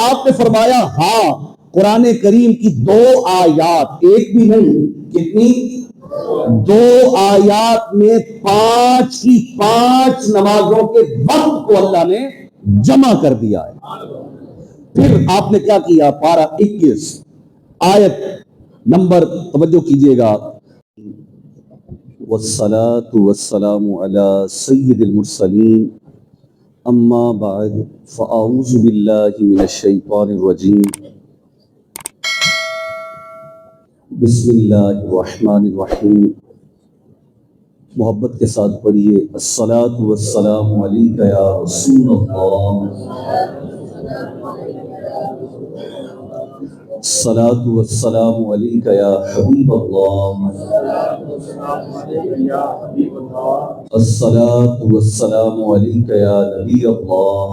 آپ نے فرمایا ہاں قرآن کریم کی 2 آیات، ایک بھی نہیں، کتنی؟ 2 آیات میں 5 کی 5 نمازوں کے وقت کو اللہ نے جمع کر دیا ہے۔ پھر آپ نے کیا کیا؟ پارہ 21 آیت نمبر، توجہ کیجئے گا، والصلاة والسلام على سید المرسلین اما بعد فاعوذ باللہ من الشیطان الرجیم بسم اللہ الرحمن الرحیم۔ محبت کے ساتھ پڑھیے، الصلاۃ والسلام علیک یا رسول اللہ، الصلاۃ والسلام علیک یا حبیب اللہ، الصلاۃ والسلام علیک یا نبی اللہ،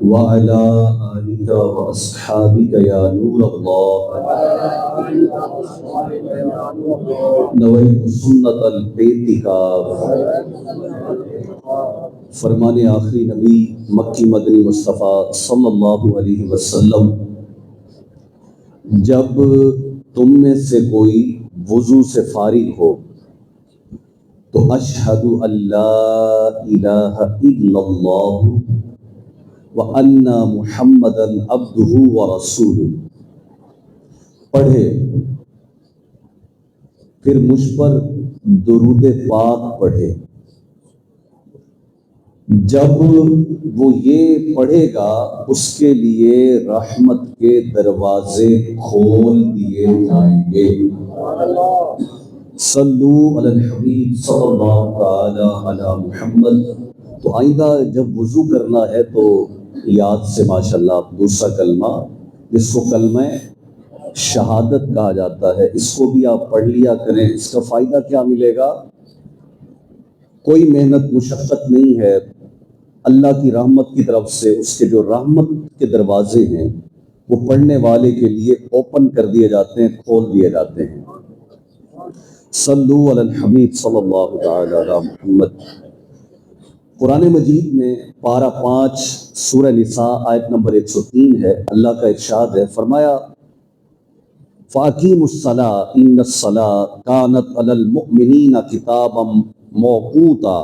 وعلی آلک واصحابک یا نور اللہ، نویت سنت الاعتکاف۔ فرمان آخری نبی مکی مدنی مصطفیٰ صلی اللہ علیہ وسلم، جب تم میں سے کوئی وضو سے فارغ ہو تو اشہد ان لا الہ الا اللہ وان محمدا عبدہ ورسولہ پڑھے، پھر مجھ پر درود پاک پڑھے۔ جب وہ یہ پڑھے گا اس کے لیے رحمت کے دروازے کھول دیے جائیں گے۔ صلو علی الحبیب صلی اللہ تعالی علی محمد۔ تو آئندہ جب وضو کرنا ہے تو یاد سے ماشاءاللہ دوسرا کلمہ، جس کو کلمہ شہادت کہا جاتا ہے، اس کو بھی آپ پڑھ لیا کریں۔ اس کا فائدہ کیا ملے گا؟ کوئی محنت مشقت نہیں ہے، اللہ کی رحمت کی طرف سے اس کے جو رحمت کے دروازے ہیں وہ پڑھنے والے کے لیے اوپن کر دیے جاتے ہیں، کھول دیے جاتے ہیں۔ صلو علی الحبیب صلی اللہ تعالی علی محمد۔ قرآن مجید میں پارہ 5 سورہ نساء آیت نمبر 103 ہے، اللہ کا ارشاد ہے، فرمایا فَأَقِیمُوا الصَّلَاةَ إِنَّ الصَّلَاةَ كَانَتْ عَلَى الْمُؤْمِنِينَ كِتَابًا مَوْقُوتًا۔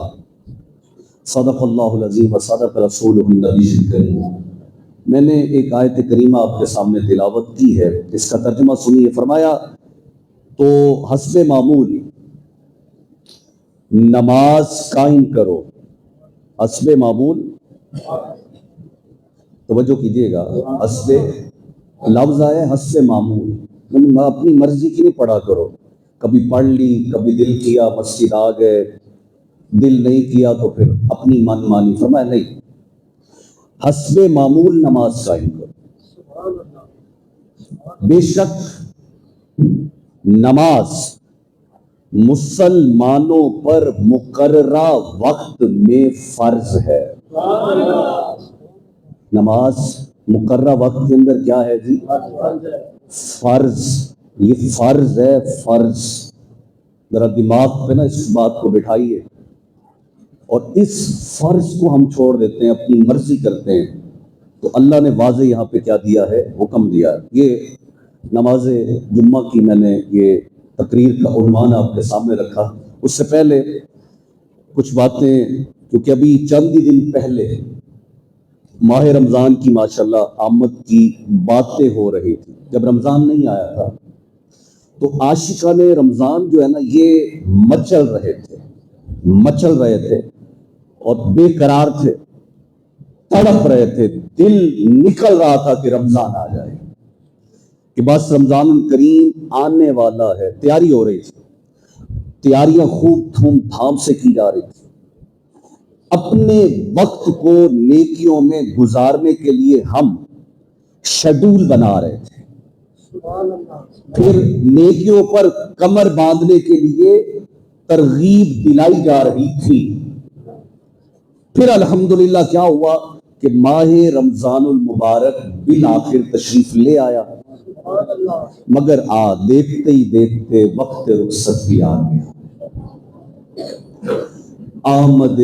صدق اللہ العظیم و صدق رسولہ النبی الکریم۔ میں نے ایک آیت کریمہ آپ کے سامنے تلاوت کی ہے، اس کا ترجمہ سنیے۔ فرمایا تو حسب معمول نماز قائم کرو، حسب معمول، توجہ کیجئے گا، حسب لفظ آئے حسب معمول، اپنی مرضی کی نہیں پڑھا کرو، کبھی پڑھ لی، کبھی دل کیا مسجد آ گئے، دل نہیں کیا تو پھر اپنی من مانی۔ فرمایا نہیں، حسب معمول نماز قائم کرو۔ بے شک نماز مسلمانوں پر مقررہ وقت میں فرض ہے۔ نماز مقررہ وقت کے اندر کیا ہے جی؟ فرض۔ یہ فرض ہے، فرض۔ ذرا دماغ پہ نا اس بات کو بٹھائیے، اور اس فرض کو ہم چھوڑ دیتے ہیں، اپنی مرضی کرتے ہیں۔ تو اللہ نے واضح یہاں پہ کیا دیا ہے؟ حکم دیا ہے۔ یہ نماز جمعہ کی میں نے یہ تقریر کا عنوان آپ کے سامنے رکھا۔ اس سے پہلے کچھ باتیں، کیونکہ ابھی چند ہی دن پہلے ماہ رمضان کی ماشاءاللہ آمد کی باتیں ہو رہی تھی، جب رمضان نہیں آیا تھا تو عاشقان رمضان جو ہے نا یہ مچل رہے تھے اور بے قرار تھے، تڑپ رہے تھے، دل نکل رہا تھا کہ رمضان آ جائے، کہ بس رمضان الکریم آنے والا ہے۔ تیاری ہو رہی تھی، تیاریاں خوب دھوم دھام سے کی جا رہی تھی۔ اپنے وقت کو نیکیوں میں گزارنے کے لیے ہم شیڈول بنا رہے تھے، پھر نیکیوں پر کمر باندھنے کے لیے ترغیب دلائی جا رہی تھی۔ پھر الحمدللہ کیا ہوا کہ ماہ رمضان المبارک بالآخر تشریف لے آیا، مگر دیکھتے ہی دیکھتے وقت رخصت بھی آ گیا۔ آمد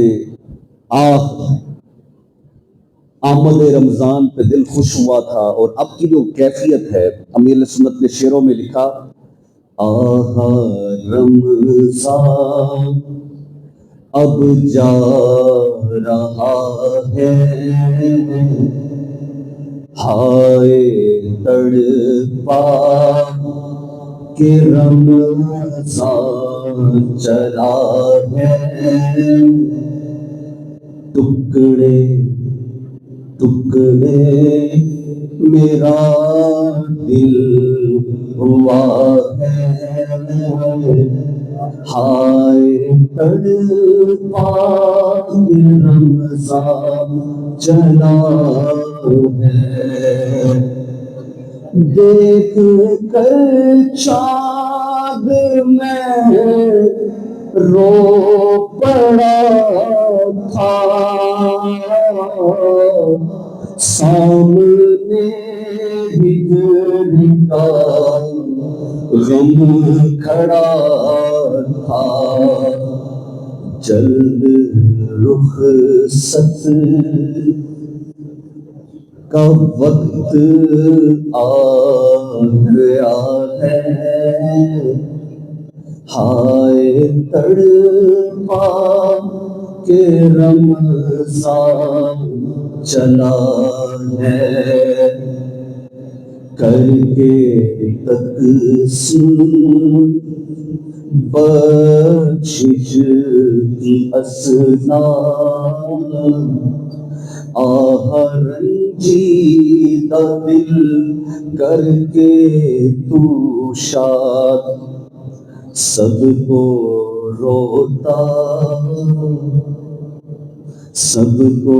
آمد رمضان پہ دل خوش ہوا تھا، اور اب کی جو کیفیت ہے، امیر سنت نے شعروں میں لکھا، آہا رمضان اب جا رہا ہے، ہائے تڑپا کہ رمضان چلا ہے، ٹکڑے ٹکڑے میرا دل ہوا ہے، ہائے تڑپا کہ رمضان چلا ہے، دیکھ کر چاند میں رو پڑا تھا، سامنے ہجر کا غم کھڑا تھا، جلد رخصت کا وقت آ گیا ہے، ہائے تڑپا کہ رمضان چلا ہے، کر کے تقسیم بخشش کی اسناد، آہ رنجیدہ دل کر کے تو شاد، سب کو روتا سب کو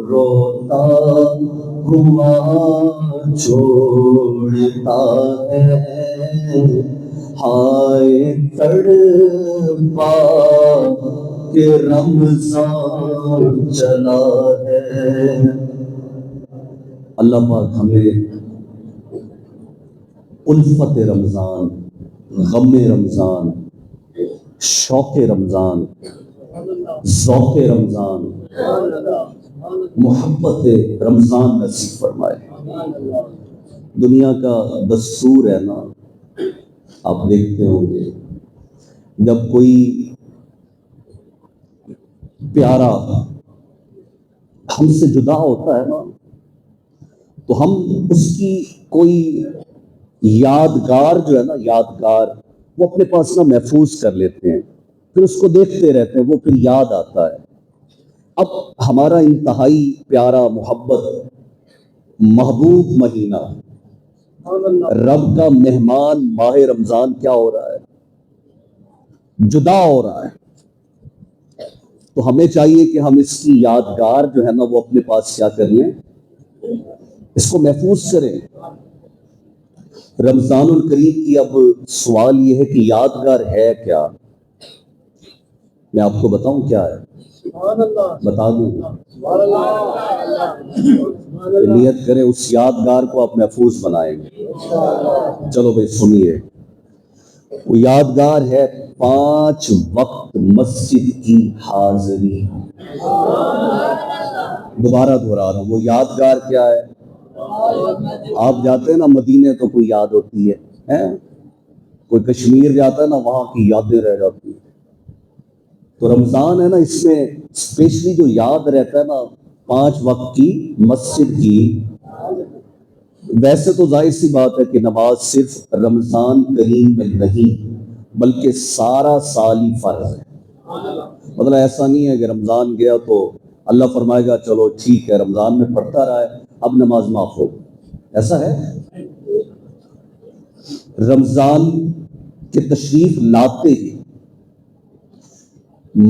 روتا ہوا چھوڑتا ہے، ہائے تڑپا کہ رمضان چلا ہے۔ اللہ پاک ہمیں الفت رمضان، غم رمضان، شوق رمضان، ذوق رمضان، محبت رمضان نصیب فرمائے۔ دنیا کا دستور ہے نا، آپ دیکھتے ہوں گے، جب کوئی پیارا ہم سے جدا ہوتا ہے نا، تو ہم اس کی کوئی یادگار جو ہے نا، یادگار وہ اپنے پاس نا محفوظ کر لیتے ہیں، پھر اس کو دیکھتے رہتے ہیں، وہ پھر یاد آتا ہے۔ اب ہمارا انتہائی پیارا محبت محبوب مہینہ، رب کا مہمان ماہ رمضان کیا ہو رہا ہے؟ جدا ہو رہا ہے۔ تو ہمیں چاہیے کہ ہم اس کی یادگار جو ہے نا وہ اپنے پاس کیا کر لیں، اس کو محفوظ کریں۔ رمضان الکریم کی اب سوال یہ ہے کہ یادگار ہے کیا؟ میں آپ کو بتاؤں کیا ہے، بتا دوں، نیت کریں اس یادگار کو آپ محفوظ بنائیں گے۔ چلو بھائی سنیے، وہ یادگار ہے 5 وقت مسجد کی حاضری۔ دوبارہ دہرا رہا ہوں، وہ یادگار کیا ہے؟ آپ جاتے ہیں نا مدینے تو کوئی یاد ہوتی ہے، کوئی کشمیر جاتا ہے نا وہاں کی یادیں رہ جاتی ہیں۔ تو رمضان ہے نا، اس میں اسپیشلی جو یاد رہتا ہے نا 5 وقت کی مسجد کی۔ ویسے تو ظاہر سی بات ہے کہ نماز صرف رمضان کریم میں نہیں بلکہ سارا سال ہی فرض ہے۔ مطلب ایسا نہیں ہے کہ رمضان گیا تو اللہ فرمائے گا چلو ٹھیک ہے رمضان میں پڑھتا رہا ہے اب نماز معاف ہو، ایسا ہے؟ رمضان کے تشریف لاتے ہی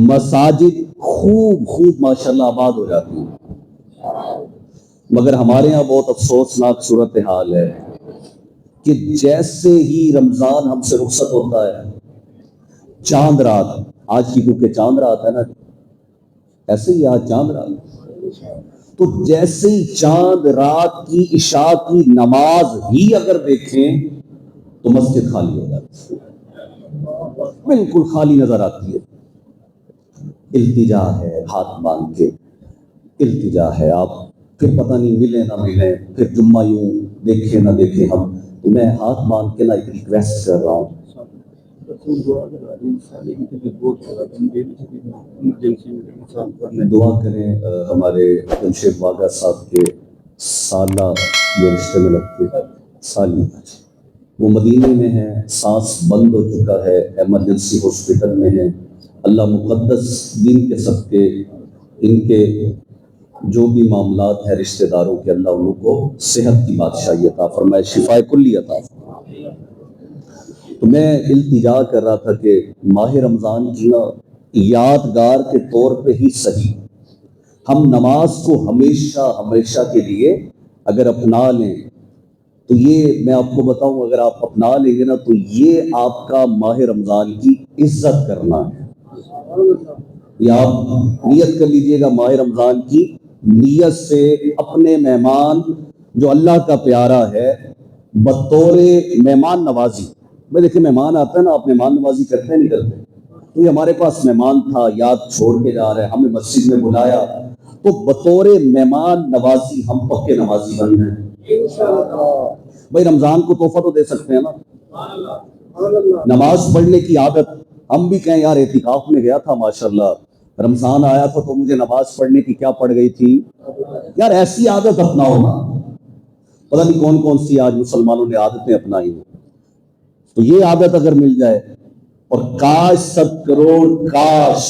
مساجد خوب ماشاءاللہ آباد ہو جاتی ہیں، مگر ہمارے ہاں بہت افسوسناک صورتحال ہے کہ جیسے ہی رمضان ہم سے رخصت ہوتا ہے، چاند رات، آج کی کیونکہ چاند رات ہے نا، ایسے ہی آج چاند رات، تو جیسے ہی چاند رات کی عشاء کی نماز ہی اگر دیکھیں تو مسجد خالی ہو جاتی ہے، بالکل خالی نظر آتی ہے۔ التجا ہے، ہاتھ باندھ کے التجا ہے، آپ پھر پتہ نہیں ملے نہ ملے، پھر جمعہ یوں دیکھے نہ دیکھے ہم. تو میں ہاتھ باندھ کے نا ایک ریکویسٹ کر رہا ہوں، دعا کریں ہمارے جمشید واگا صاحب کے سالہ جو رشتے میں لگتے سالی، وہ مدینے میں ہیں، سانس بند ہو چکا ہے، ایمرجنسی ہاسپٹل میں ہیں. اللہ مقدس دین کے صدقے ان کے جو بھی معاملات ہیں رشتہ داروں کے، اللہ ان کو صحت کی بادشاہی عطا فرمائے، شفاء کلی عطا فرمائے. تو میں التجا کر رہا تھا کہ ماہ رمضان کی نا یادگار کے طور پہ ہی صحیح ہم نماز کو ہمیشہ ہمیشہ کے لیے اگر اپنا لیں تو یہ میں آپ کو بتاؤں، اگر آپ اپنا لیں گے نا تو یہ آپ کا ماہ رمضان کی عزت کرنا ہے. یا آپ نیت کر لیجئے گا ماہ رمضان کی نیت سے اپنے مہمان جو اللہ کا پیارا ہے بطور مہمان نوازی. میں دیکھیں مہمان آتا ہے نا، آپ مہمان نوازی کرتے نہیں کرتے؟ تو یہ ہمارے پاس مہمان تھا، یاد چھوڑ کے جا رہے ہیں، ہمیں مسجد میں بلایا، تو بطور مہمان نوازی ہم پکے نمازی بن جائیں. بھائی رمضان کو تحفہ تو دے سکتے ہیں نا. نماز پڑھنے کی عادت ہم بھی کہیں یار اعتکاف میں گیا تھا ماشاءاللہ، رمضان آیا تھا تو مجھے نماز پڑھنے کی کیا پڑ گئی تھی. یار ایسی عادت اپناؤ نا. پتہ نہیں کون کون سی آج مسلمانوں نے عادتیں اپنائی ہیں. تو یہ عادت اگر مل جائے، اور کاش 7 کروڑ کاش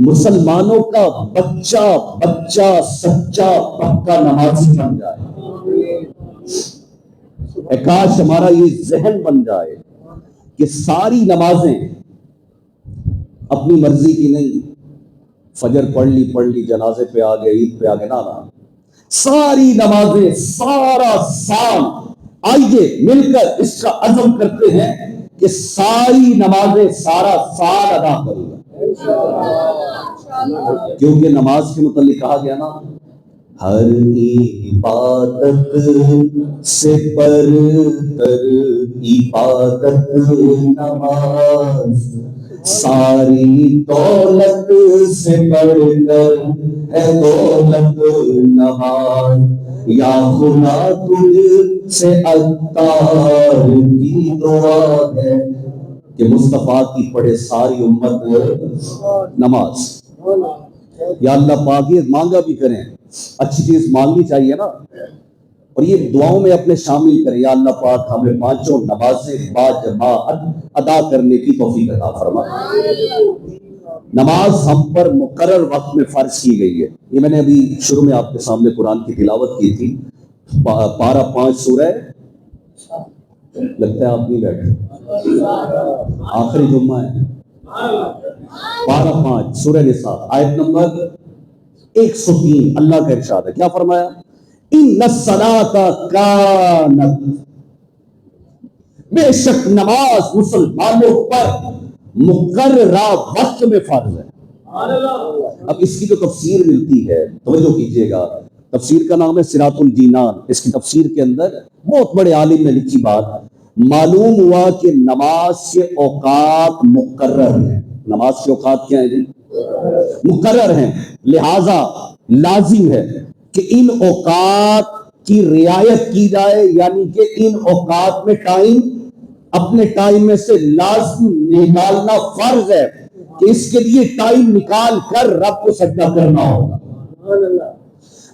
مسلمانوں کا بچہ بچہ سچا پکا نمازی بن جائے. کاش ہمارا یہ ذہن بن جائے کہ ساری نمازیں اپنی مرضی کی نہیں، فجر پڑھ لی جنازے پہ آ گئے، عید پہ آ گئے، نہ ساری نمازیں سارا سال آئیے مل کر اس کا عزم کرتے ہیں کہ ساری نمازیں سارا سال ادا کروں گا. کیونکہ نماز کے متعلق کہا گیا نا، ہر عبادت سے برتر عبادت نماز، ساری دولت سے بڑھ کر ہے دولت نماز. یا خدا تجھ سے عطار کی دعا ہے کہ مصطفیٰ کی پڑھے ساری امت نماز. یا اللہ پاک یہ مانگا بھی کریں، اچھی چیز مانگنی چاہیے نا، اور یہ دعاؤں میں اپنے شامل کریں. یا اللہ پاک ہمیں 5 نمازیں باجماعت ادا کرنے کی توفیق عطا فرما. نماز ہم پر مقرر وقت میں فرض کی گئی ہے. یہ میں نے ابھی شروع میں آپ کے سامنے قرآن کی تلاوت کی تھی. پارہ 5 سورہ، لگتا ہے آپ نہیں بیٹھے، آخری جمعہ ہے. پارہ 5 سورہ نساء آیت نمبر 103. اللہ کا ارشاد ہے، کیا فرمایا؟ ان الصلاۃ کانت، بے شک نماز مسلمانوں پر مقررہ وقت میں فرض ہے. اب اس کی جو تفسیر ملتی ہے توجہ کیجئے گا، تفسیر کا نام ہے صراط الجینان. اس کی تفسیر کے اندر بہت بڑے عالم نے لکھی بات، معلوم ہوا کہ نماز کے اوقات مقرر ہیں. نماز کے اوقات کیا ہیں جی؟ مقرر ہیں. لہذا لازم ہے کہ ان اوقات کی رعایت کی جائے، یعنی کہ ان اوقات میں ٹائم اپنے ٹائم میں سے لازم نکالنا فرض ہے کہ اس کے لیے ٹائم نکال کر رب کو سجدہ کرنا ہوگا.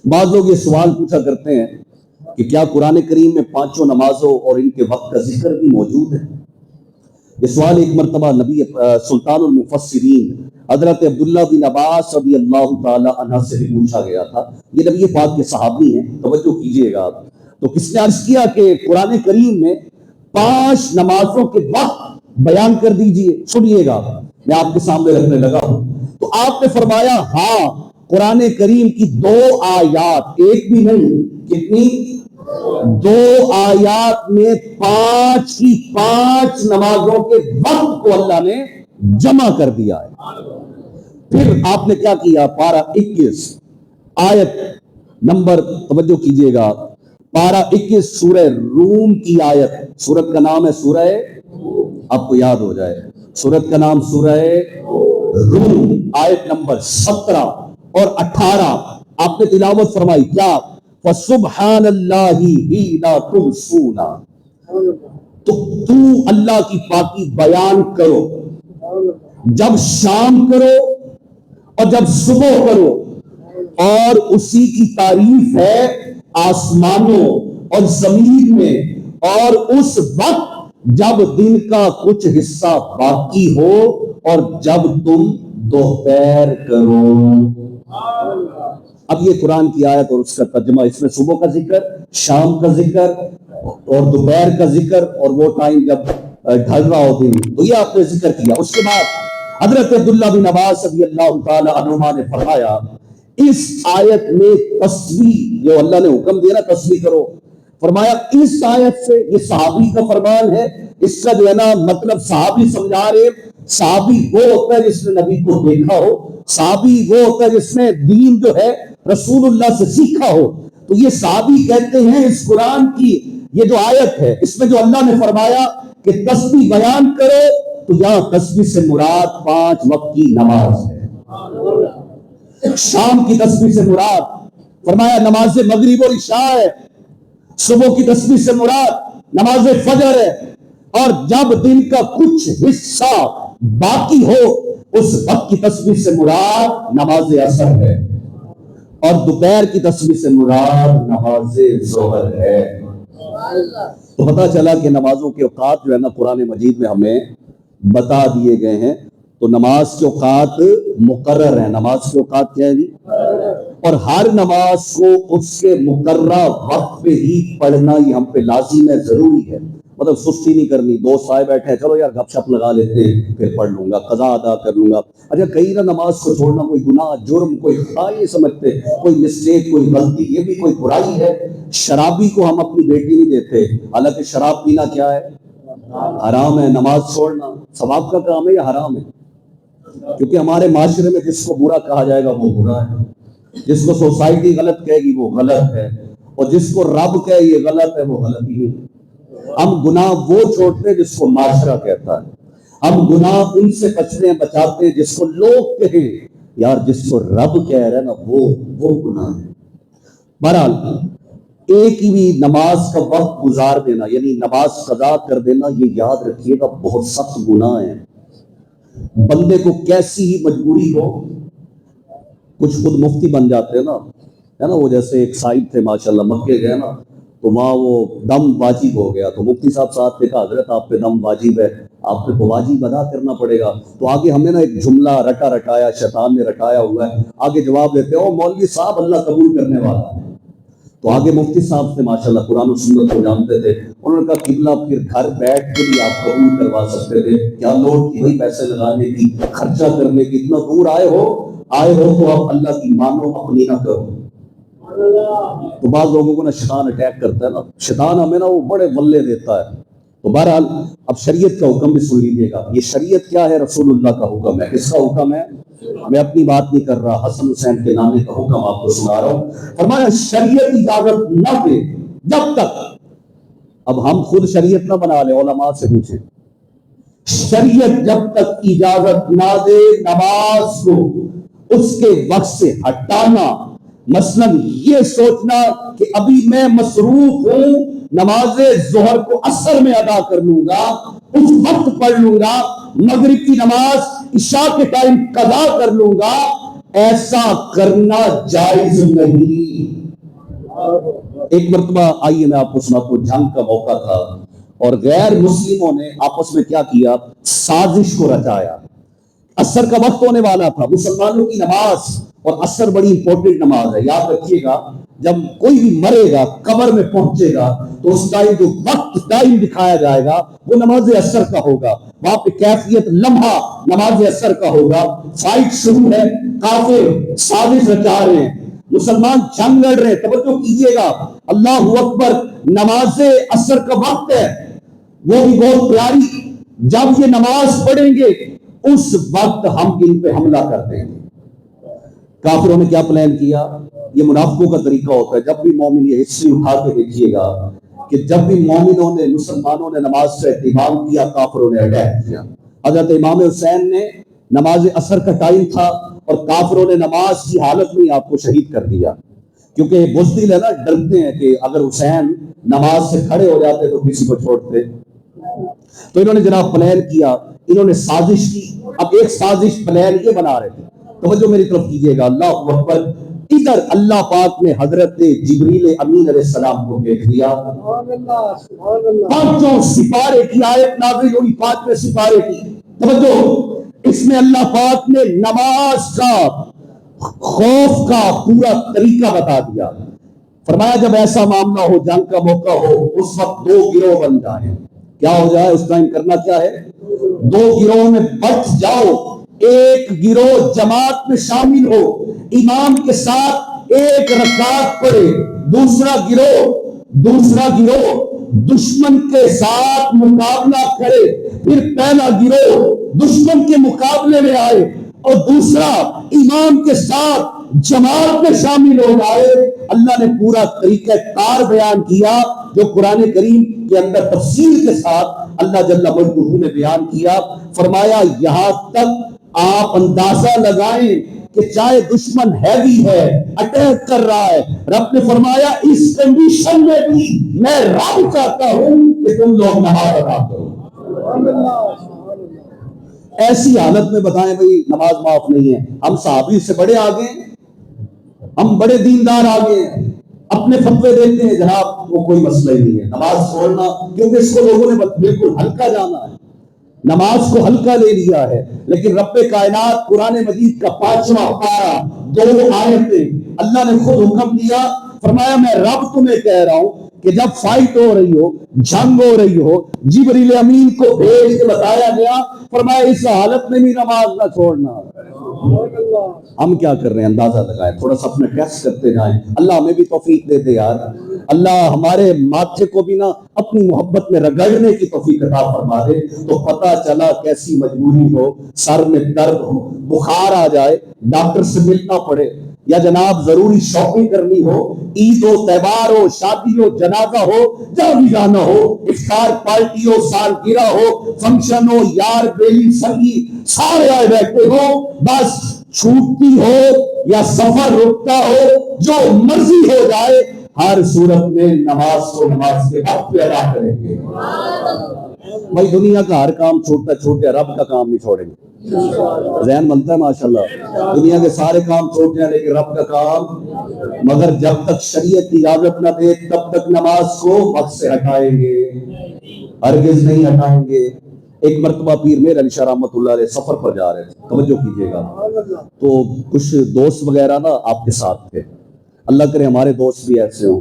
بعض لوگ یہ سوال پوچھا کرتے ہیں کہ کیا قرآن کریم میں 5 نمازوں اور ان کے وقت کا ذکر بھی موجود ہے؟ یہ سوال ایک مرتبہ نبی سلطان المفسرین حضرت عبداللہ بن عباس رضی اللہ تعالی عنہ سے بھی پوچھا گیا تھا. یہ نبی پاک کے صحابی ہیں، توجہ کیجئے گا. تو کس نے عرض کیا کہ قرآن کریم میں 5 نمازوں کے وقت بیان کر دیجئے. سنیے گا، میں آپ کے سامنے رکھنے لگا ہوں. تو آپ نے فرمایا ہاں، قرآن کریم کی 2 آیات، ایک بھی نہیں، کتنی؟ 2 آیات میں 5 کی 5 نمازوں کے وقت کو اللہ نے جمع کر دیا ہے. پھر آپ نے کیا کیا؟ پارہ 21 آیت نمبر، توجہ کیجئے گا، پارہ 21 سورہ روم کی آیت. سورت کا نام ہے سورہ، آپ کو یاد ہو جائے، سورت کا نام سورہ روم. آیت نمبر 17 اور 18 آپ نے تلاوت فرمائی کیا؟ فسبحان اللہ حین تمسون، تو اللہ کی پاکی بیان کرو جب شام کرو اور جب صبح کرو، اور اسی کی تعریف ہے آسمانوں اور زمین میں، اور اس وقت جب دن کا کچھ حصہ باقی ہو اور جب تم دوپہر کرو۔ اب یہ قرآن کی آیت اور اس کا ترجمہ، اس میں صبح کا ذکر، شام کا ذکر اور دوپہر کا ذکر، اور وہ ٹائم جب ڈھل رہا ہو دن، تو یہ آپ نے ذکر کیا۔ اس کے بعد حضرت عبداللہ بن عباس رضی اللہ تعالی عنہما نے فرمایا اس آیت میں تسبیح، جو اللہ نے حکم دیا نا تسبیح کرو، فرمایا اس آیت سے، یہ صحابی کا فرمان ہے، اس کا جو ہے نا مطلب صحابی سمجھا رہے، صحابی وہ ہوتا ہے جس نے نبی کو دیکھا ہو، صحابی وہ ہوتا ہے جس نے دین جو ہے رسول اللہ سے سیکھا ہو۔ تو یہ صحابی کہتے ہیں اس قرآن کی یہ جو آیت ہے، اس میں جو اللہ نے فرمایا کہ تسبیح بیان کرو، تو یہاں تسبیح سے مراد 5 وقت کی نماز ہے۔ شام کی تسبیح سے مراد فرمایا نماز مغرب اور عشاء ہے، صبح کی تسبیح سے مراد نماز فجر ہے، اور جب دن کا کچھ حصہ باقی ہو اس وقت کی تسبیح سے مراد نماز عصر ہے، اور دوپہر کی تسبیح سے مراد نماز ظہر ہے۔ تو پتہ چلا کہ نمازوں کے اوقات جو ہے نا قرآن مجید میں ہمیں بتا دیے گئے ہیں۔ تو نماز کے اوقات مقرر ہیں۔ نماز کے اوقات کیا ہے جی؟ اور ہر نماز کو اس کے مقررہ وقت پہ ہی پڑھنا یہ ہم پہ لازم ہے، ضروری ہے۔ مطلب سستی نہیں کرنی، دوست آئے بیٹھے ہیں چلو یار گپ شپ لگا لیتے ہیں پھر پڑھ لوں گا، قضا ادا کر لوں گا۔ اچھا کئی نہ نماز کو چھوڑنا کوئی گناہ جرم کوئی خطا سمجھتے، کوئی مسٹیک کوئی غلطی، یہ بھی کوئی برائی ہے۔ شرابی کو ہم اپنی بیٹی نہیں دیتے، حالانکہ شراب پینا کیا ہے؟ حرام ہے۔ نماز چھوڑنا ثواب کا کام ہے یا حرام ہے؟ کیونکہ ہمارے معاشرے میں جس کو برا کہا جائے گا وہ برا ہے، جس کو سوسائٹی غلط کہے گی وہ غلط ہے، اور جس کو رب کہے یہ غلط ہے وہ غلط ہی ہے۔ ہم گناہ وہ چھوڑتے ہیں جس کو معاشرہ کہتا ہے، ہم گناہ ان سے بچتے ہیں بچاتے ہیں جس کو لوگ کہیں، یار جس کو رب کہہ رہا ہے نا وہ گناہ ہے۔ بہرحال ایک ہی بھی نماز کا وقت گزار دینا یعنی نماز قضا کر دینا، یہ یاد رکھیے گا بہت سخت گناہ ہے۔ بندے کو کیسی ہی مجبوری ہو، کچھ خود مفتی بن جاتے ہیں نا، ہے نا، وہ جیسے ایک صاحب تھے ماشاءاللہ مکے گئے نا، تو وہاں وہ دم واجب ہو گیا، تو مفتی صاحب ساتھ نے کہا حضرت آپ پہ دم واجب ہے، آپ پہ تو واجب ادا کرنا پڑے گا۔ تو آگے ہمیں نا ایک جملہ رٹایا شیطان نے رٹایا ہوا ہے، آگے جواب دیتے او مولوی صاحب اللہ قبول کرنے والا ہے۔ تو آگے مفتی صاحب سے ماشاءاللہ قرآن و سنت کو جانتے تھے، انہوں نے کہا قبلہ پھر گھر بیٹھ کے بھی آپ قبول کروا سکتے تھے، کیا لوڑ تھی بھائی پیسے لگانے کی، خرچہ کرنے کی، اتنا دور آئے ہو تو آپ اللہ کی مانو اپنی نہ کرو۔ تو بعض لوگوں کو نا شیطان اٹیک کرتا ہے نا، شیطان ہمیں نا وہ بڑے ولے دیتا ہے۔ تو بہرحال اب شریعت کا حکم بھی سن لیجیے گا، یہ شریعت کیا ہے؟ رسول اللہ کا حکم ہے۔ کس کا حکم ہے؟ میں اپنی بات نہیں کر رہا، حسن حسین کے نانے کا حکم آپ کو سنا رہا ہوں۔ فرمایا شریعت اجازت نہ دے جب تک، اب ہم خود شریعت نہ بنا لیں، علماء سے پوچھیں، شریعت جب تک اجازت نہ دے نماز کو اس کے وقت سے ہٹانا، مثلا یہ سوچنا کہ ابھی میں مصروف ہوں، نماز ظہر کو عصر میں ادا کر لوں گا، اس وقت پڑھ لوں گا، مغرب کی نماز عشاء کے ٹائم قضا کر لوں گا، ایسا کرنا جائز نہیں۔ ایک مرتبہ آئیے میں آپ کو سناتا ہوں، جنگ کا موقع تھا اور غیر مسلموں نے آپس میں کیا کیا، سازش کو رچایا۔ عصر کا وقت ہونے والا تھا، مسلمانوں کی نماز اور عصر بڑی امپورٹنٹ نماز ہے، یاد رکھیے گا جب کوئی بھی مرے گا قبر میں پہنچے گا تو اس ٹائم جو وقت ٹائم دکھایا جائے گا وہ نماز عصر کا ہوگا، وہاں پہ کیفیت لمحہ نماز عصر کا ہوگا۔ فائٹ شروع ہے، کافر سازش رچا رہے ہیں، مسلمان جنگ لڑ رہے ہیں، توجہ کیجیے گا، اللہ اکبر، نماز عصر کا وقت ہے، وہ بھی بہت پیاری، جب یہ نماز پڑھیں گے اس وقت ہم ان پہ حملہ کر دیں گے۔ کافروں نے کیا پلان کیا؟ یہ منافقوں کا طریقہ ہوتا ہے، جب بھی مومن، یہ ہسٹری اٹھا کے دیکھیے گا کہ جب بھی مومنوں نے مسلمانوں نے نماز سے اہتمام کیا کافروں نے اٹیک کیا۔ حضرت امام حسین نے نماز عصر کا ٹائم تھا، اور کافروں نے نماز کی حالت میں آپ کو شہید کر دیا، کیونکہ بزدل ہے نا، ڈرتے ہیں کہ اگر حسین نماز سے کھڑے ہو جاتے تو کسی کو چھوڑتے. تو انہوں نے جناب پلان کیا، انہوں نے سازش کی. اب ایک سازش پلان یہ بنا رہے تھے، توجہ میری طرف کیجیے گا، اللہ اکبر. ادھر اللہ پاک نے حضرت جبریل امین علیہ السلام کو بھیج دیا. پانچوں سپارے کی آیت نازل ہوئی، پانچویں سپارے کی. توجہ، اس میں اللہ پاک نے نماز کا، خوف کا پورا طریقہ بتا دیا. فرمایا جب ایسا معاملہ ہو، جنگ کا موقع ہو، اس وقت دو گروہ بن جائیں. کیا ہو جائے اس ٹائم؟ کرنا کیا ہے؟ دو گروہ میں بٹ جاؤ. ایک گروہ جماعت میں شامل ہو، امام کے ساتھ ایک رکعت پڑھے. دوسرا گروہ دشمن کے ساتھ مقابلہ کرے. پھر پہلا گروہ دشمن کے مقابلے میں آئے اور دوسرا امام کے ساتھ جماعت میں شامل ہو جائے. اللہ نے پورا طریقہ کار بیان کیا جو قرآن کریم کے اندر تفصیل کے ساتھ اللہ جل مجدہ نے بیان کیا. فرمایا یہاں تک آپ اندازہ لگائیں کہ چاہے دشمن ہیوی ہے، اٹیک کر رہا ہے، رب نے فرمایا اس کنڈیشن میں بھی میں رب چاہتا ہوں کہ تم لوگ نماز ادا کرو. ایسی حالت میں بتائیں بھائی نماز معاف نہیں ہے. ہم صحابی سے بڑے آگے ہیں، ہم بڑے دیندار آگے ہیں، اپنے فتوے دیتے ہیں جناب وہ کوئی مسئلہ ہی نہیں ہے نماز چھوڑنا، کیونکہ اس کو لوگوں نے بالکل ہلکا جانا ہے، نماز کو ہلکا لے لیا ہے. لیکن رب کائنات قرآن مجید کا 5واں پارہ 2 آیتیں اللہ نے خود حکم دیا. فرمایا میں رب تمہیں کہہ رہا ہوں کہ جب فائٹ ہو رہی ہو، جنگ ہو رہی ہو، جبریل امین کو بھیج کے بتایا گیا، فرمایا اس حالت میں بھی نماز نہ چھوڑنا. ہم کیا کر رہے ہیں؟ اندازہ لگائیں، تھوڑا سا اپنا ٹیسٹ کرتے جائیں. اللہ ہمیں بھی توفیق دے دے یار. اللہ ہمارے ماتھے کو بھی نہ اپنی محبت میں رگڑنے کی توفیق عطا فرما دے. تو پتہ چلا کیسی مجبوری ہو، سر میں درد ہو، بخار آ جائے، ڈاکٹر سے ملنا پڑے، یا جناب ضروری شاپنگ کرنی ہو، عید ہو، تہوار ہو، شادی ہو، جنازہ ہو، جہاں بھی جانا ہو، افطار پارٹی ہو، سالگرہ ہو، فنکشن ہو، یار بیلی سنگی سارے آئے بیٹھے ہو، بس چھوٹتی ہو یا سفر رکتا ہو، جو مرضی ہو جائے، ہر صورت میں نماز کو نماز کے وقت پہ ادا کریں گے. بھائی دنیا کا ہر کام چھوٹا چھوٹا، رب کا کام نہیں چھوڑیں گے. ذہن بنتا ہے ماشاءاللہ. دنیا کے سارے کام چھوٹے ہیں لیکن رب کا کام، مگر جب تک شریعت اجازت نہ دے تب تک نماز کو وقت سے ہٹائیں گے، ہرگز نہیں ہٹائیں گے. ایک مرتبہ پیر میر علی شاہ رحمۃ اللہ علیہ سفر پر جا رہے تھے، توجہ کیجیے گا. تو کچھ دوست وغیرہ نا آپ کے ساتھ تھے. اللہ کرے ہمارے دوست بھی ایسے ہوں،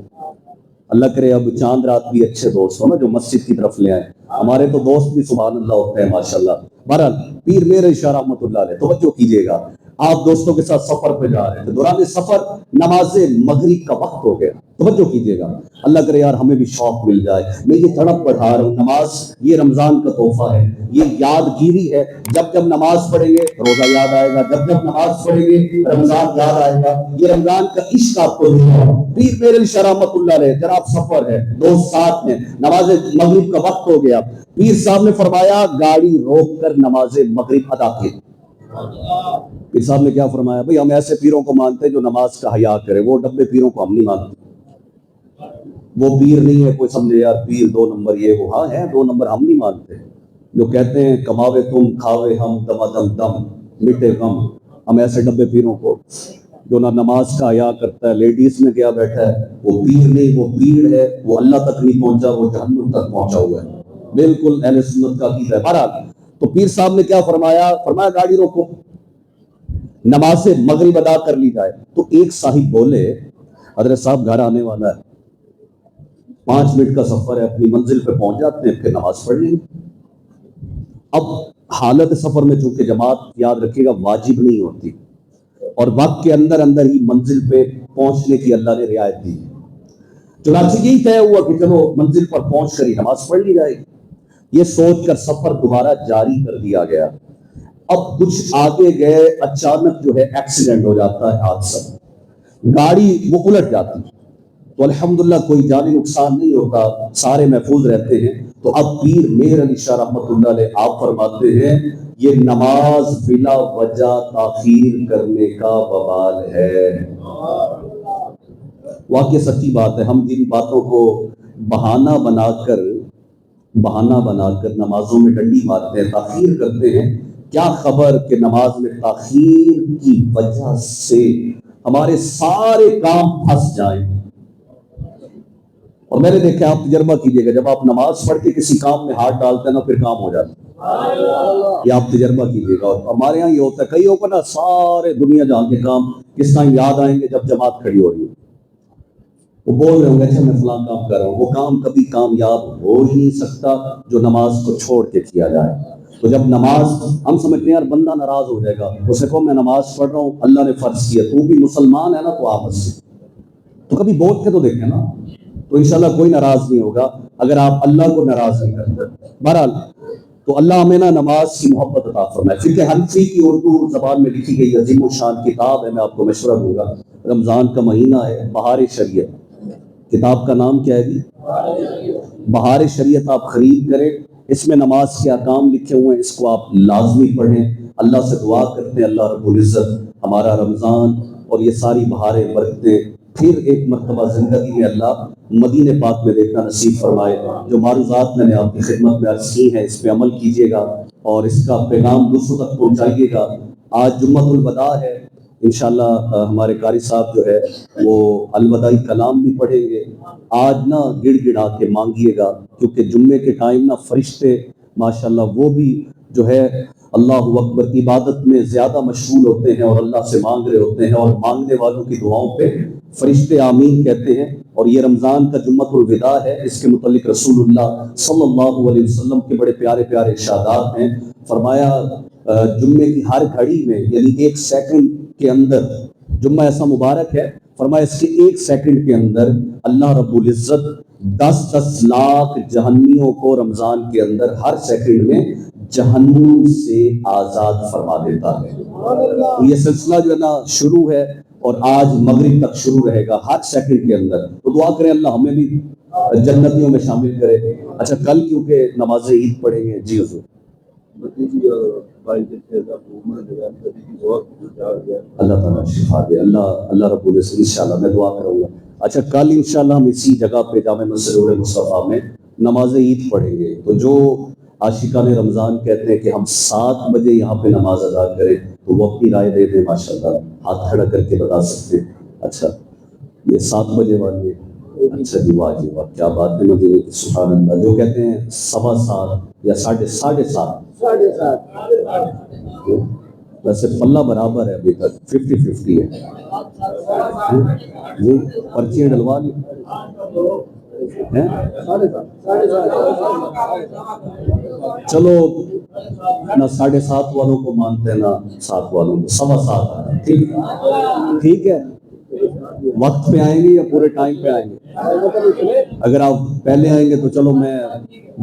اللہ کرے اب چاند رات بھی اچھے دوست ہوں نا جو مسجد کی طرف لے آئے. ہمارے تو دوست بھی سبحان اللہ ہوتے ہیں ماشاءاللہ. بہرحال پیر میر علی شاہ رحمۃ اللہ علیہ، توجہ کیجیے گا، آپ دوستوں کے ساتھ سفر پہ جا رہے تھے. دوران سفر نماز مغرب کا وقت ہو گیا. توجہ کیجیے گا، اللہ کرے یار ہمیں بھی شوق مل جائے. میں یہ تڑپ بڑھا رہا ہوں، نماز یہ رمضان کا تحفہ ہے، یہ یادگیری ہے. جب جب نماز پڑھیں گے روزہ یاد آئے گا، جب جب نماز پڑھیں گے رمضان یاد آئے گا. یہ رمضان کا عشق آپ کو دے گا. پیر میرے علی شاہ رحمۃ اللہ علیہ، جناب سفر ہے، دوست ساتھ ہیں، نماز مغرب کا وقت ہو گیا. پیر صاحب نے فرمایا گاڑی روک کر نماز مغرب ادا کی. پیر صاحب نے کیا فرمایا؟ بھئی ہم ایسے پیروں کو مانتے ہیں جو نماز کا حیا کرے، وہ ڈبے پیروں کو ہم نہیں مانتے. وہ پیر نہیں ہے کوئی سمجھے یار پیر 2 نمبر یہ وہ، ہاں ہے 2 نمبر، ہم نہیں مانتے. جو کہتے ہیں کماوے تم کھاوے ہم، دم دم دم مٹے غم، ہم ایسے ڈبے پیروں کو جو نہ نماز کا حیا کرتا ہے، لیڈیز میں کیا بیٹھا ہے، وہ پیر نہیں، وہ بھیڑ ہے، وہ اللہ تک نہیں پہنچا، وہ جہنم تک پہنچا ہوا ہے. بالکل اہل سنت کا عقیدہ ہے. بہرحال تو پیر صاحب نے کیا فرمایا؟ فرمایا گاڑی روکو، نماز مغرب ادا کر لی جائے. تو ایک صاحب بولے حضرت صاحب گھر آنے والا ہے، 5 منٹ کا سفر ہے، اپنی منزل پہ پہنچ جاتے ہیں پھر نماز پڑھ لیں. اب حالت سفر میں چونکہ جماعت یاد رکھے گا واجب نہیں ہوتی، اور وقت کے اندر اندر ہی منزل پہ پہنچنے کی اللہ نے رعایت دی. چنانچہ یہی طے ہوا کہ چلو منزل پر پہنچ کر ہی نماز پڑھ لی جائے. یہ سوچ کر سفر دوبارہ جاری کر دیا گیا. اب کچھ آگے گئے، اچانک جو ہے ایکسیڈنٹ ہو جاتا ہے، حادثہ، گاڑی وہ الٹ جاتی. تو الحمدللہ کوئی جانی نقصان نہیں ہوتا، سارے محفوظ رہتے ہیں. تو اب پیر مہر علی شاہ رحمۃ اللہ علیہ آپ فرماتے ہیں یہ نماز بلا وجہ تاخیر کرنے کا وبال ہے۔ واقعی سچی بات ہے، ہم جن باتوں کو بہانہ بنا کر نمازوں میں ڈنڈی مارتے ہیں، تاخیر کرتے ہیں، کیا خبر کہ نماز میں تاخیر کی وجہ سے ہمارے سارے کام پھنس جائیں۔ اور میں نے دیکھا، آپ تجربہ کیجئے گا، جب آپ نماز پڑھ کے کسی کام میں ہاتھ ڈالتے ہیں نا پھر کام ہو جاتا ہے۔ یہ آپ تجربہ کیجئے گا۔ اور ہمارے ہاں یہ ہوتا ہے، کئی ہوگا نا سارے دنیا جہاں کے کام کس ٹائم یاد آئیں گے جب جماعت کھڑی ہو رہی ہے، وہ بول رہے ہوں گے اچھا میں فلاں کام کر رہا ہوں، وہ کام کبھی کامیاب ہو ہی نہیں سکتا جو نماز کو چھوڑ کے کیا جائے۔ تو جب نماز ہم سمجھتے ہیں یار بندہ ناراض ہو جائے گا، اسے کہو میں نماز پڑھ رہا ہوں، اللہ نے فرض کیا، تو بھی مسلمان ہے نا تو آپ مسجد، تو کبھی بول کے تو دیکھیں نا، تو انشاءاللہ کوئی ناراض نہیں ہوگا اگر آپ اللہ کو ناراض نہیں کرتے۔ بہرحال تو اللہ ہمیں نا نماز کی محبت عطا فرمائے۔ فقہ حنفی کی اردو زبان میں لکھی گئی عظیم الشان کتاب ہے، میں آپ کو مشورہ دوں گا، رمضان کا مہینہ ہے، بہار شریعت، کتاب کا نام کیا ہے جی؟ بہار شریعت آپ خرید کریں، اس میں نماز کے احکام لکھے ہوئے ہیں، اس کو آپ لازمی پڑھیں۔ اللہ سے دعا کرتے ہیں اللہ رب العزت ہمارا رمضان اور یہ ساری بہاریں برکتیں پھر ایک مرتبہ زندگی میں اللہ مدینے پاک میں دیکھنا نصیب فرمائے۔ جو معروضات میں نے آپ کی خدمت میں عرض کی ہیں اس پہ عمل کیجیے گا اور اس کا پیغام دوسروں تک پہنچائیے گا۔ آج جمعۃ الوداع ہے، انشاءاللہ ہمارے قاری صاحب جو ہے وہ الوداعی کلام بھی پڑھیں گے۔ آج نا گڑ گڑا کے مانگیے گا، کیونکہ جمعے کے ٹائم نا فرشتے ماشاءاللہ وہ بھی جو ہے اللہ اکبر عبادت میں زیادہ مشغول ہوتے ہیں اور اللہ سے مانگ رہے ہوتے ہیں، اور مانگنے والوں کی دعاؤں پہ فرشتے آمین کہتے ہیں۔ اور یہ رمضان کا جمعۃ الوداع ہے، اس کے متعلق رسول اللہ صلی اللہ علیہ وسلم کے بڑے پیارے پیارے ارشادات ہیں۔ فرمایا جمعے کی ہر گھڑی میں، یعنی ایک سیکنڈ کے اندر، جمعہ ایسا مبارک ہے، فرمایا اس کے ایک سیکنڈ کے اندر اللہ رب العزت 10 لاکھ جہنمیوں کو رمضان کے اندر ہر سیکنڈ میں جہنم سے آزاد فرما دیتا ہے۔ یہ سلسلہ جو ہے نا شروع ہے اور آج مغرب تک شروع رہے گا، ہر سیکنڈ کے اندر، تو دعا کریں اللہ ہمیں بھی جنتیوں میں شامل کرے۔ اچھا کل کیونکہ نماز عید پڑھیں گے، جی حضور، اللہ تعالیٰ شفا دے، اللہ رب العزت انشاءاللہ میں دعا کروں گا۔ اچھا کل انشاءاللہ ہم اسی جگہ پہ جامع مسجد نور مصطفیٰ میں نماز عید پڑھیں گے، تو جو عاشقان رمضان کہتے ہیں کہ ہم 7 بجے یہاں پہ نماز ادا کریں تو وہ اپنی رائے دے دیں، ماشاءاللہ ہاتھ کھڑا کر کے بتا سکتے ہیں۔ اچھا یہ 7 بجے والے، اچھا جی واہ جی واہ، کیا بات ہے، مجھے سبحان اللہ، جو کہتے ہیں 7:15 یا 7:30 ویسے پلہ برابر ہے، ابھی تک 50-50 ہے جی، پرچیاں ڈلوا لی چلو نہ 7:30 والوں کو مانتے ہیں نہ 7 والوں کو، 7:15 ٹھیک ہے۔ وقت پہ آئیں گے یا پورے ٹائم پہ آئیں گے؟ اگر آپ پہلے آئیں گے تو چلو میں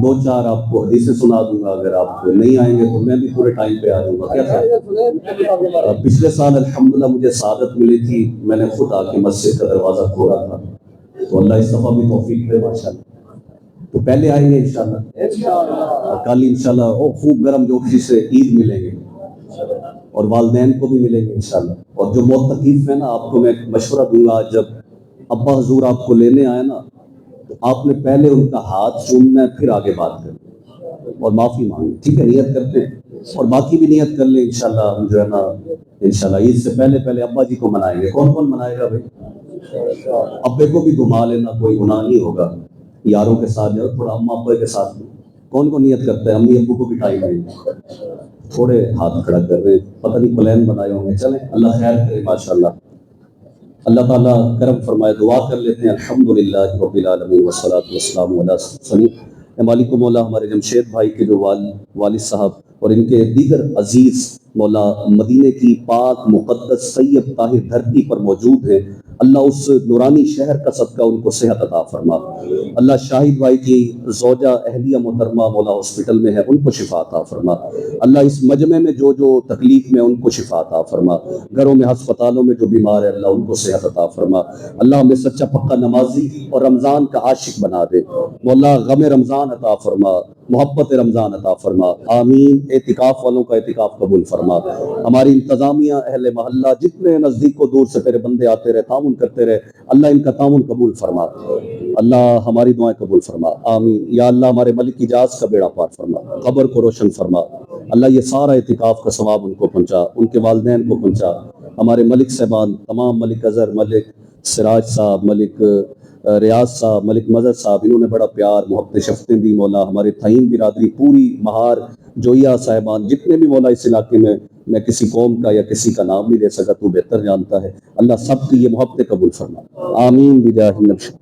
2-4 آپ کو حدیثیں سنا دوں گا، اگر آپ نہیں آئیں گے تو میں بھی پورے ٹائم پہ آ جاؤں گا۔ کیا پچھلے سال الحمدللہ مجھے سعادت ملی تھی، میں نے خود آ کے مسجد کا دروازہ کھولا تھا، تو اللہ اس دفعہ بھی توفیق دے ماشاءاللہ، تو پہلے آئیں گے انشاءاللہ۔ کل انشاءاللہ خوب گرم جوشی سے عید ملیں گے اور والدین کو بھی ملیں گے انشاءاللہ۔ اور جو معتکف ہے نا، آپ کو میں مشورہ دوں گا، جب ابا حضور آپ کو لینے آئے نا تو آپ نے پہلے ان کا ہاتھ چومنا ہے، پھر آگے بات کریں اور معافی مانگیں، ٹھیک ہے؟ نیت کرتے ہیں اور باقی بھی نیت کر لیں انشاءاللہ، ہم جو ہے نا انشاءاللہ عید سے پہلے ابا جی کو منائیں گے۔ کون کون منائے گا بھائی؟ ابے کو بھی گھما لینا، کوئی گناہ نہیں ہوگا، یاروں کے ساتھ جاؤ تھوڑا، اماں ابا کے ساتھ میں کون کون نیت کرتا ہے؟ امی ابو کو بھی ٹائم دیں گے، تھوڑے ہاتھ کھڑا کر رہے، پتہ نہیں پلان بنائے ہوں گے، چلیں اللہ خیر کرے ماشاءاللہ، اللہ تعالیٰ کرم فرمائے۔ دعا کر لیتے ہیں، الحمدللہ رب العالمین والصلاۃ والسلام علی سیدنا مالک مولا ہمارے جمشید بھائی کے جو والد صاحب اور ان کے دیگر عزیز مولا مدینے کی پاک مقدس طیب طاہر دھرتی پر موجود ہیں، اللہ اس نورانی شہر کا صدقہ ان کو صحت عطا فرما. اللہ شاہد بھائی کی زوجہ اہلیہ محترمہ مولا ہاسپٹل میں ہے، ان کو شفا عطا فرما. اللہ اس مجمع میں جو جو تکلیف میں ان کو شفا عطا فرما. گھروں میں ہسپتالوں میں جو بیمار ہے اللہ ان کو صحت عطا فرما. اللہ ہمیں سچا پکا نمازی اور رمضان کا عاشق بنا دے. مولا غم رمضان عطا فرما، محبت رمضان عطا فرما. آمین. اعتکاف والوں کا اعتکاف قبول فرما. ہماری انتظامیہ اہل محلہ جتنے نزدیک و دور سے تیرے بندے آتے رہے، تعاون کرتے رہے، اللہ ان کا تعاون قبول فرما. اللہ ہماری دعائیں قبول فرما. آمین. یا اللہ ہمارے ملک اجاز کا بیڑا پار فرما، قبر کو روشن فرما. اللہ یہ سارا اعتکاف کا ثواب ان کو پہنچا، ان کے والدین کو پہنچا. ہمارے ملک صاحبان تمام، ملک اظہر، ملک سراج صاحب، ملک ریاض صاحب، ملک مظہر صاحب، انہوں نے بڑا پیار محبت شفقتیں دی مولا. ہمارے تھائین برادری پوری، مہار جویا صاحبان، جتنے بھی مولا اس علاقے میں کسی قوم کا یا کسی کا نام نہیں لے سکا، تو بہتر جانتا ہے. اللہ سب کی یہ محبت قبول فرما. آمین بجاہ النبی.